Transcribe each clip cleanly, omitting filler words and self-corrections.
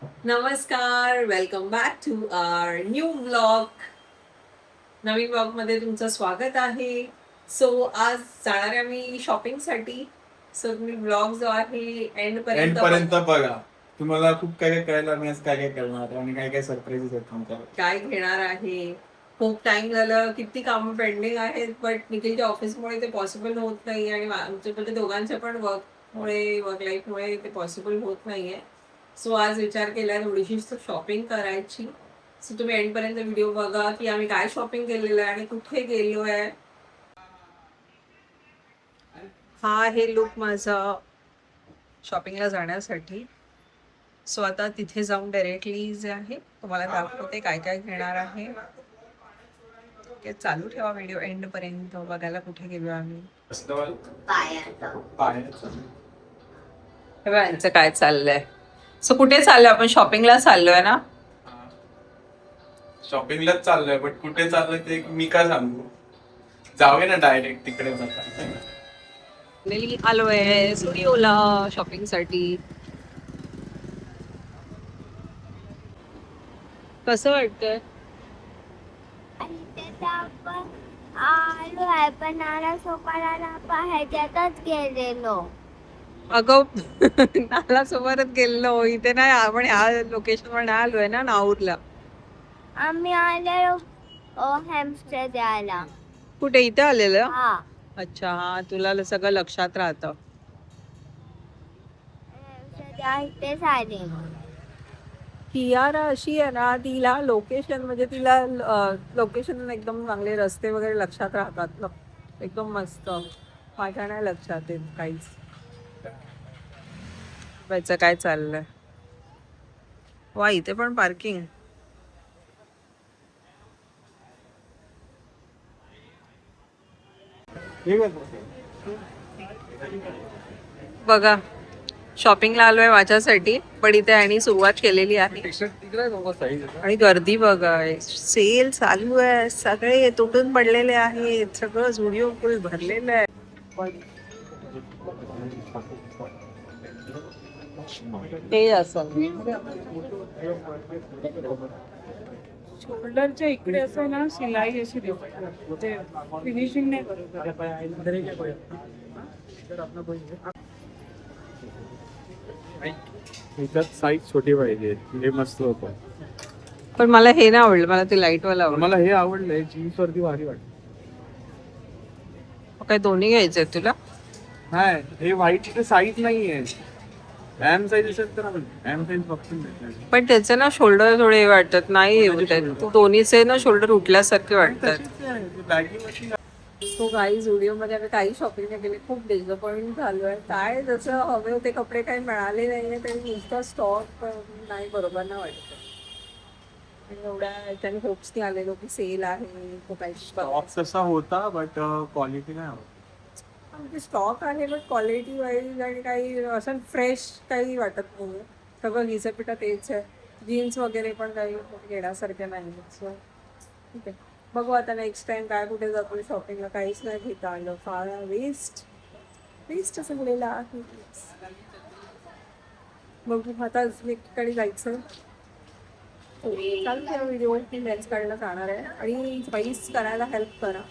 नमस्कार, welcome back to our new blog. नवीन blog मध्ये तुमचं स्वागत आहे. सो आज जाणार आहे मी शॉपिंगसाठी. सो तुम्ही ब्लॉग जो आहे एंड एंड पर्यंत पर्यंत बघा. तुम्हाला खूप काय काय कळलं. मी आज काय काय करणार आणि काय काय सरप्राईजेस आहेत तुमच्यावर. काय घेणार आहे. खूप टाइम झालं, किती कामं पेंडिंग आहेत, बट निखिलच्या ऑफिसमुळे ते पॉसिबल होत नाही आणि आमच्या म्हणजे दोघांच्या पण वर्क लाईफमुळे ते पॉसिबल होत नाहीये. सो आज विचार केला थोडीशी शॉपिंग करायची. सो तुम्ही एंडपर्यंत व्हिडिओ बघा की आम्ही काय शॉपिंग केलेलं आहे आणि कुठे गेलो आहे. हा आहे लुक माझा शॉपिंगला जाण्यासाठी. सो आता तिथे जाऊन डायरेक्टली जे आहे तुम्हाला दाखवते काय काय घेणार आहे. चालू ठेवा व्हिडिओ एंड पर्यंत बघायला कुठे गेलो आम्ही. यांचं काय चाललंय. सो कुठे चाललोय आपण. शॉपिंगला चाललोय ना. शॉपिंगलाच चाललोय, बट कुठे चाललोय ते मी का सांगू. जाऊया ना डायरेक्ट तिकडे जाता. आलोय स्टुडिओला शॉपिंग साठी. कसं वाटतंय. आलो आहे पण नाना सोपाराला ह्याच्यातच गेलेलो. अगं नाला सोबतच गेलो. इथे नाही आपण ह्या लोकेशन वर नाही आलोय ना नाऊरला. आम्ही आलेलो हॅमस्टर द्यायला. कुठे इथे आलेलं. हा अच्छा हा तुला सगळं लक्षात राहतं. हॅमस्टर द्या इथेच आले. कियारा अशी आहे ना, तिला लोकेशन म्हणजे तिला लोकेशन एकदम चांगले रस्ते वगैरे लक्षात राहतात. एकदम मस्त. माझ्या नाही लक्षात येत काहीच. व्हायचं काय चाललंय. वा इथे पण पार्किंग. बघा शॉपिंगला आलोय माझ्यासाठी, पण इथे आणि सुरुवात केलेली आहे आणि गर्दी बघा. सेल चालू आहे, सगळे तुटून पडलेले आहेत, सगळं झुडिओ फुल भरलेलं आहे. ते असं शोल्डरच्या इकडे असं ना शिलाई अशी देते, फिनिशिंग नाही ह्याच्यात साईज छोटी पाहिजे. हे मस्त होतं. पण मला हे नाही आवडलं. मला ते लाईट वाला आवडलं. मला हे आवडलंय. जीन्स वरती भारी वाटत. काय दोन्ही घ्यायचंय तुला. नाही, हे व्हाईट साईज नाहीये. एम साईज असेल तर एम साईज फक्त. पण त्याचे ना शोल्डर थोडे वाटतात नाही तू दोन्हीचे ना शोल्डर उठल्यासारखे वाटतात. सो काही झुडिओ मध्ये आम्ही काही शॉपिंग नाही केली. खूप डिसअपॉइंट झालो आहे. काय जसं हवे होते कपडे काही मिळाले नाहीये. तरी नुसता स्टॉक नाही बरोबर ना वाटत. एवढ्या त्याने होप्सनी आलेलो की सेल आहे तो काही स्टॉक तसा होता, बट क्वालिटी नाही आवडत. स्टॉक आहे बट क्वालिटी वाईज आणि काही असं फ्रेश काही वाटत नाही. सगळं घिसपिटा तेच आहे. जीन्स वगैरे पण काही घेण्यासारखे नाही. सो ठीक आहे, बघू आता नेक्स्ट टाइम काय कुठे जातो शॉपिंगला. काहीच नाही घेता आलं. फार वेस्ट असं बोलायला आहे. बघू आता ठिकाणी जायचं. चालू त्या व्हिडिओ मी लेन्स काढायला जाणार आहे आणि चॉईस करायला हेल्प करा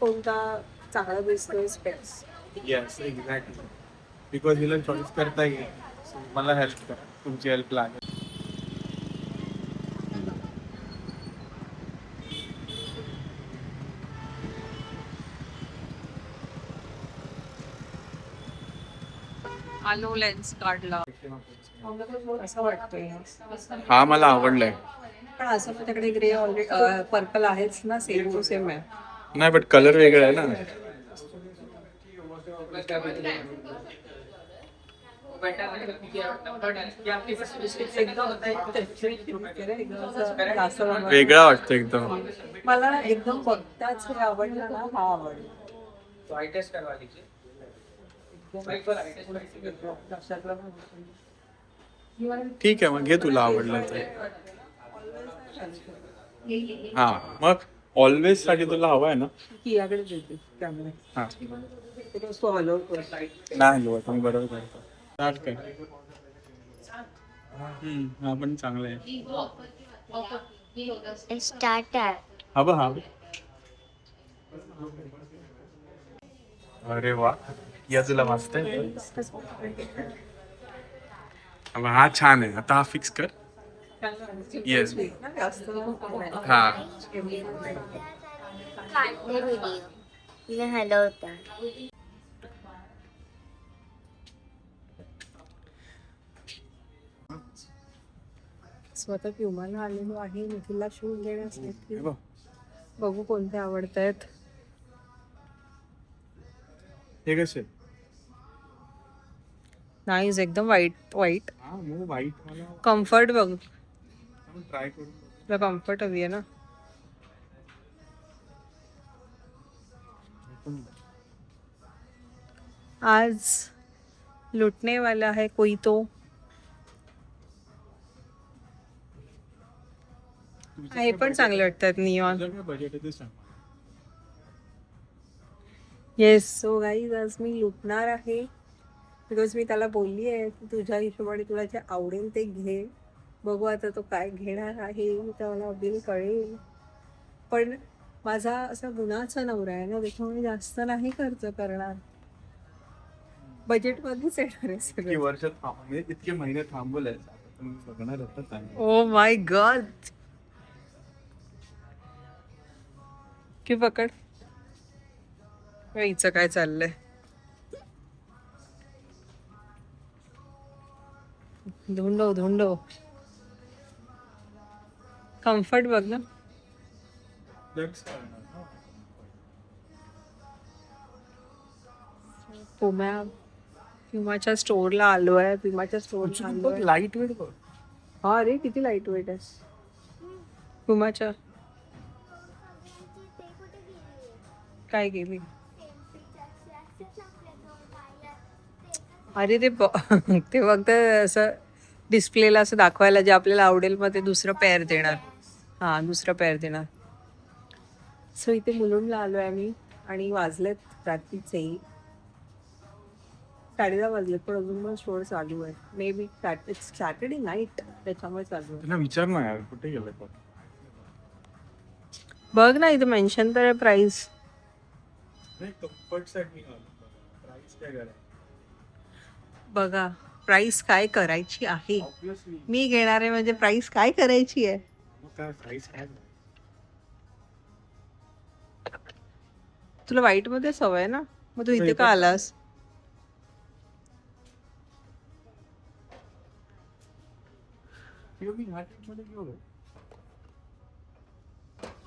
कोणता चांगला दिसतोय स्पेक्स. Yes exactly. बिकॉज हिला चॉईस करता येईल. मला हेल्प करा. तुमची हेल्प लागेल. आलो लेन्स काढला. असं वाटतंय. हा मला आवडलाय. पण असं माझ्याकडे ग्रे ऑलरेडी पर्पल आहेच ना. सेम टू सेम आहे. नाही, बट कलर वेगळा आहे ना. वेगळा वाटतं एकदम. मला एकदम बघताच हे आवडलं ना. हा आवडला. ठीक आहे, मग घे तुला आवडलं तर. हा मग ऑलवेज साठी तुला हवा आहे ना. कियाकडे देते कॅमेरा. हा तो हलव. नाही हलवत मी. बरोबर करतो. स्टार्ट कर. हा पण चांगला आहे. स्टार्टर. हा. अरे वा, या तुला मस्त आहे. हा छान आहे. आता हा फिक्स कर. Yes. हा व्हिडिओ तिने हलवता. स्वतः प्युमाला आलेलो आहे निखिलला शूज घेण्यासाठी. हे बघ. बघू कोणते आवडत आहेत. हे कसे? नाईस, एकदम वाईट. हा मग वाईट मला कम्फर्ट बघ, ट्राय करू. तुला कम्फर्ट हवी आहे ना. आज लुटने वाला है कोई तो. हे पण चांगले वाटतात नियॉन. तुझं काय बजेट आहे ते सांग. येस, सो गाईज आज मी लुटणार आहे. बिकॉज मी त्याला बोलली आहे की तुझ्या हिशोबाने तुला जे आवडेल ते घे. बघू आता तो काय घेणार आहे तर मला बिल कळेल. पण माझा असा गुणाचा नवरा आहे ना, त्याच्यामुळे जास्त नाही खर्च करणार. बजेटमध्येच येणार आहे इतकी सगळं. वर्ष म्हणजे इतके महिने थांबवलंय. आता तुम्ही बघणार आता चांगलं. Oh my God. की पकड. हिचं काय चाललंय. धुंडो. कम्फर्ट बघ ना. That's करणार ना. प्युमाच्या स्टोअरला आलो आहे. प्युमाच्या स्टोअरला आलो बघ आहे. लाईट वेट बघ. हा रे, किती लाईट वेट आहे प्युमाच्या. काय गेली. अरे ते ते फक्त असं डिस्प्लेला असं दाखवायला जे आपल्याला आवडेल मग ते दुसरं पेअर देणार. दुसरं पेअर देणार. सो इथे मुलुंडला आलो आहे मी आणि वाजलेत रात्रीचे 10:30 वाजलेत. पण अजून पण स्टोअर चालू आहे. मे बी सॅटर्डे नाईट त्याच्यामुळे चालू आहे. त्यांना विचार ना यार कुठे गेलं पण. बघ ना, इथे मेन्शन तर आहे प्राइस. नाही कम्फर्ट साठी प्राइस काय करायचं. बघा प्राइस काय करायची आहे. ऑब्विसली मी घेणार आहे म्हणजे प्राइस काय करायची आहे. मग काय प्राइस काय. तुला वाईट मध्ये सवय ना, मग तू इथे का आलास.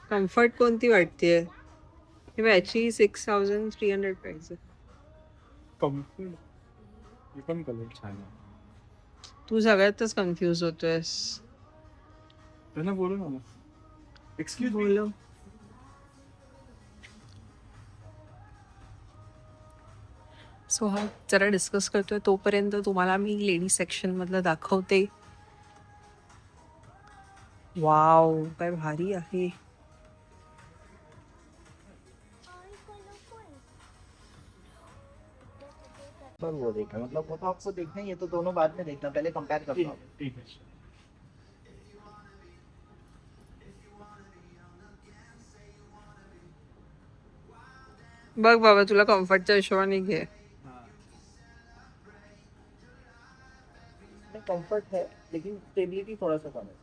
कम्फर्ट कोणती वाटतेय. याची 6300 प्राइस आहे. कम्फर्ट हे पण कलर छान आहे. तू सगळ्यातच कन्फ्युज होतोयस. त्यांना बोलू ना. एक्सक्यूज बोलो. सो हा जरा डिस्कस करतोय तोपर्यंत तुम्हाला मी लेडी सेक्शन मधलं दाखवते. वाव, काय भारी आहे. पर वो देखना मतलब वो तो आपको देखना ही है, तो दोनों बाद में देखना, पहले कंपेयर करना आप. ठीक आहे. बघ बाबा, तुला कम्फर्टच्या हिशोबाने घे. कंफर्ट है लेकिन स्टेबिलिटी थोड़ा सा कम है.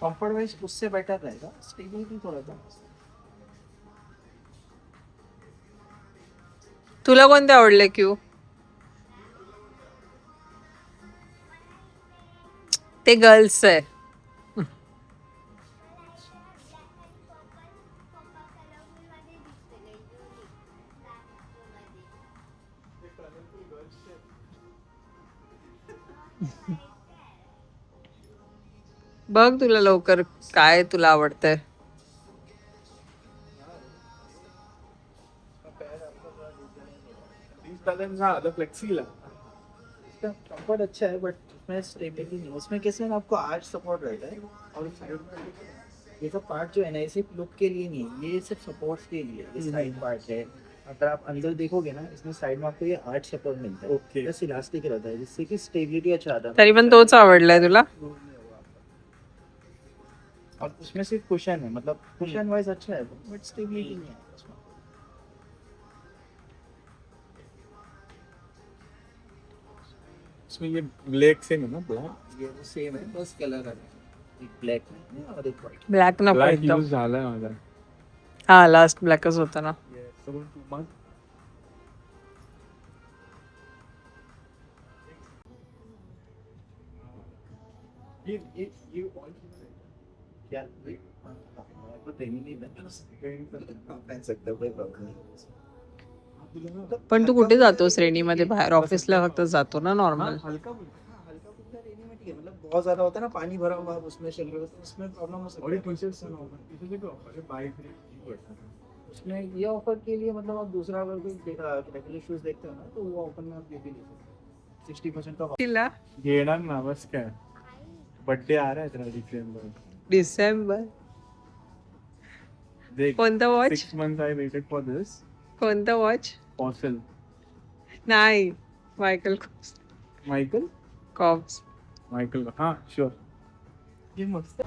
कंफर्ट वाइज उससे बेटर रहेगा, स्टेबिलिटी थोड़ा कम है. तुला कोणते आवडले क्यू. ते गर्ल्स आहे. बघ तुला लवकर काय तुला आवडतंय. फ्लेक्सिबल है. इसका कंफर्ट अच्छा है बट उसमें स्टेबिलिटी नहीं. उसमें कैसे ना आपको आर्च सपोर्ट रहता है और साइड में ये सब पार्ट जो है ना, ये सिर्फ लुक के लिए नहीं है, ये सिर्फ सपोर्ट्स के लिए. ये साइड पार्ट है अगर आप अंदर देखोगे ना, इसमें साइड में आपको ये 8 सपोर्ट मिलता है. Okay. प्लस इलास्टिक रहता है जिससे कि स्टेबिलिटी अच्छा आता है. तरी पण तोच आवडलाय तुला. और उसमें सिर्फ कुशन है, मतलब कुशन वाइज अच्छा है बट स्टेबिलिटी नहीं है उसमें. इसमें ये ब्लैक से है ना, ब्लैक ये वो सेम है, बस कलर है. एक ब्लैक में और एक व्हाइट. ब्लॅक नको ब्लॅक एकदम. यूज झालाय माझा. हा लास्ट ब्लॅकच होता ना. मग ये क्या तो ट्रेनिंग नहीं पहन सकता, कोई प्रॉब्लम नहीं. पण तू कुठे जातो श्रेणीमध्ये बाहेर ऑफिसला फक्त जातो ना नॉर्मल. हल्का हल्का फुल्का रेनी में ठीक है, मतलब बहुत ज्यादा होता है ना पानी भरा हुआ, उसमें चल रहे हो तो उसमें प्रॉब्लम हो सकती और ये है. टी-शर्ट सा ना टी-शर्ट देखो अरे बाइक है. उसमें ये ऑफर के लिए मतलब आप दूसरा अगर कोई रेगुलर शूज देखते हो ना, तो वो ऑफर में आप ये भी ले सकते हो. 60% का तिला घेणार ना, बस काय. बर्थडे आ रहा है तेरा डिसेंबर. डिसेंबर. देख कोणता watch? 6 months I waited for this. कोणता वॉच? Fossil. नाही मायकल मायकल कॉप्स. मायकल हाँ श्योर. ये मस्त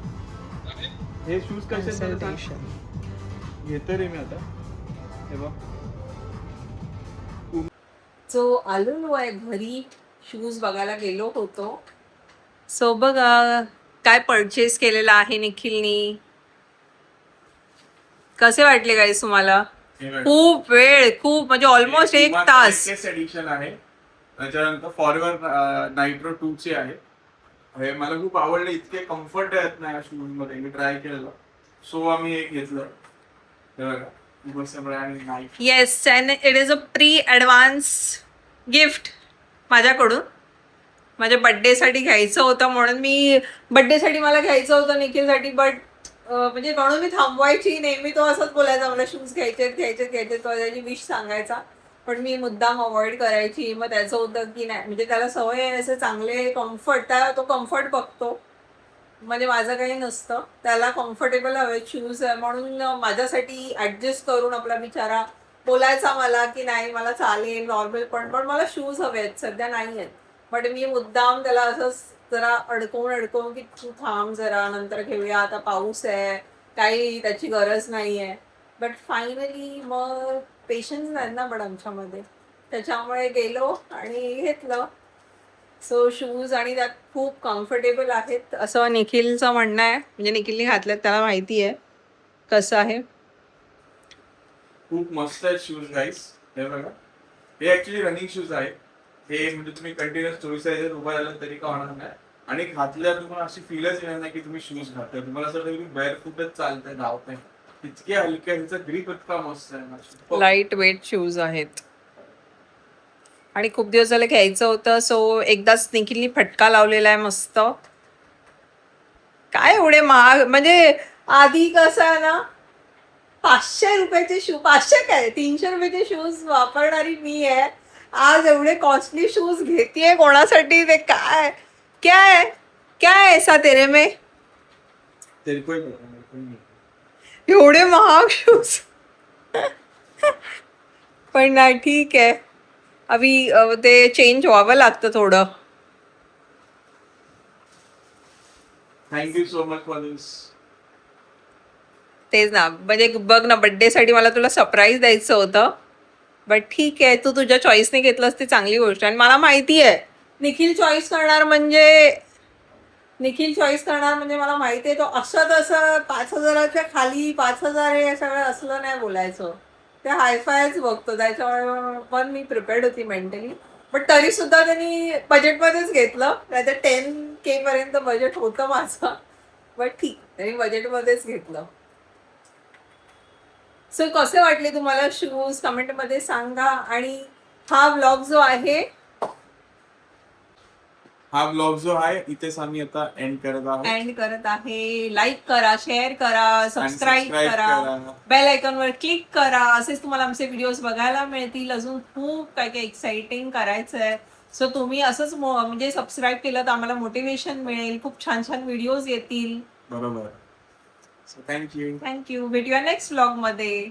हे शूज कसे आहेत मला सांग. घेतो रे मी आता. हे बघ सो आलेलो आहे घरी, शूज बघायला गेलो होतो. सो बघा काय परचेस केलेला आहे निखिलनी. कसे वाटले गाईस तुम्हाला? खूप वेळ, खूप म्हणजे ऑलमोस्ट 1 तास. एडिशन आहे. त्याच्यानंतर फॉरएव्हर नायट्रो 2 चे आहे. हे मला खूप आवडले. इतके कम्फर्ट आहेत ना या शूज मध्ये. मी ट्राय केलेलं. सो आम्ही एक घेतलं. हे बघा बस brand Nike. Yes and it is a pre advance gift माझ्याकडून. माझ्या बड्डेसाठी घ्यायचं होतं म्हणून मी बड्डेसाठी मला घ्यायचं होतं निखिलसाठी. बट म्हणजे म्हणून मी थांबवायची. नेहमी तो असंच बोलायचा मला शूज घ्यायचे तो त्याची विश सांगायचा. पण मी मुद्दाम अवॉइड करायची. मग त्याचं होतं की नाही, म्हणजे त्याला सवय आहे असे चांगले कम्फर्ट, त्याला तो कम्फर्ट बघतो. म्हणजे माझं काही नसतं, त्याला कम्फर्टेबल हवे शूज. म्हणून माझ्यासाठी ॲडजस्ट करून आपला बिचारा बोलायचा मला की नाही मला चालेल नॉर्मल, पण मला शूज हवे आहेत, सध्या नाही आहेत. बट मी मुद्दाम त्याला असंच जरा अडकवून की तू थांब जरा, नंतर घेऊया, आता पाऊस आहे, काही त्याची गरज नाही आहे. बट फायनली मग पेशन्स नाही ना पण आमच्यामध्ये, त्याच्यामुळे गेलो आणि घेतलं. सो शूज आणि त्यात खूप कम्फर्टेबल आहेत असं निखिलचं म्हणणं आहे. म्हणजे निखिलने घातल्यात, त्याला माहिती आहे कसं आहे. खूप मस्त आहेत शूज गाईस. हे बघा हे ऍक्च्युली रनिंग शूज आहे. हे म्हणजे तुम्ही कंटिन्युअस 24 तास उभा राहिला तरी का होणार नाही. आणि घातल्यावर तुम्हाला अशी फीलच येणार नाही की तुम्ही शूज घातलाय. तुम्हाला असं तुम्ही बेअरफूटच चालताय, धावताय. इतके हलके, ह्याचा ग्रिप इतका मस्त आहे. लाईट वेट शूज आहेत आणि खूप दिवस झाले घ्यायचं होतं. सो एकदाच निखिलनी फटका लावलेला आहे मस्त. काय एवढे महाग, म्हणजे आधी कसं आहे ना 500 रुपयाचे शूज, 500 काय 300 रुपयाचे शूज वापरणारी मी आहे. आज एवढे कॉस्टली शूज घेतीये कोणासाठी? ते काय क्या ऐसा तेरे में? तेरे कोई नाही. एवढे महाग शूज. पण नाही ठीक आहे, अभी ते चेंज व्हावं लागतं थोडं. थँक्यू सो मच फॉर दिस. तेच ना, म्हणजे बघ ना बड्डेसाठी मला तुला सरप्राईज द्यायचं होतं. बट ठीक आहे, तू तुझ्या चॉईसने घेतलंस ती चांगली गोष्ट. आणि मला माहिती आहे निखिल चॉईस करणार म्हणजे मला माहिती आहे तो असं तसं 5,000च्या खाली 5,000 हे सगळं असलं नाही बोलायचं. ते हायफायच बघतो, त्याच्यामुळे पण मी प्रिपेअर्ड होती मेंटली. बट तरी सुद्धा त्यांनी बजेटमध्येच घेतलं. नाही तर 10K पर्यंत बजेट होतं माझं. बट ठीक, त्यांनी बजेटमध्येच घेतलं. सो कसे वाटले तुम्हाला शूज कमेंटमध्ये सांगा. आणि हा व्लॉग जो आहे इथेच आम्ही आता एंड करत आहे. लाईक करा, शेअर करा, सबस्क्राईब करा, बेल आयकॉनवर क्लिक करा. असेच तुम्हाला आमचे व्हिडिओज बघायला मिळतील. अजून खूप काय काय एक्साइटिंग करायचं आहे. सो तुम्ही असंच म्हणजे सबस्क्राईब केलं तर आम्हाला मोटिवेशन मिळेल. खूप छान छान व्हिडिओज येतील. बरोबर. थँक्यू. थँक्यू. भेटूया नेक्स्ट व्लॉग मध्ये.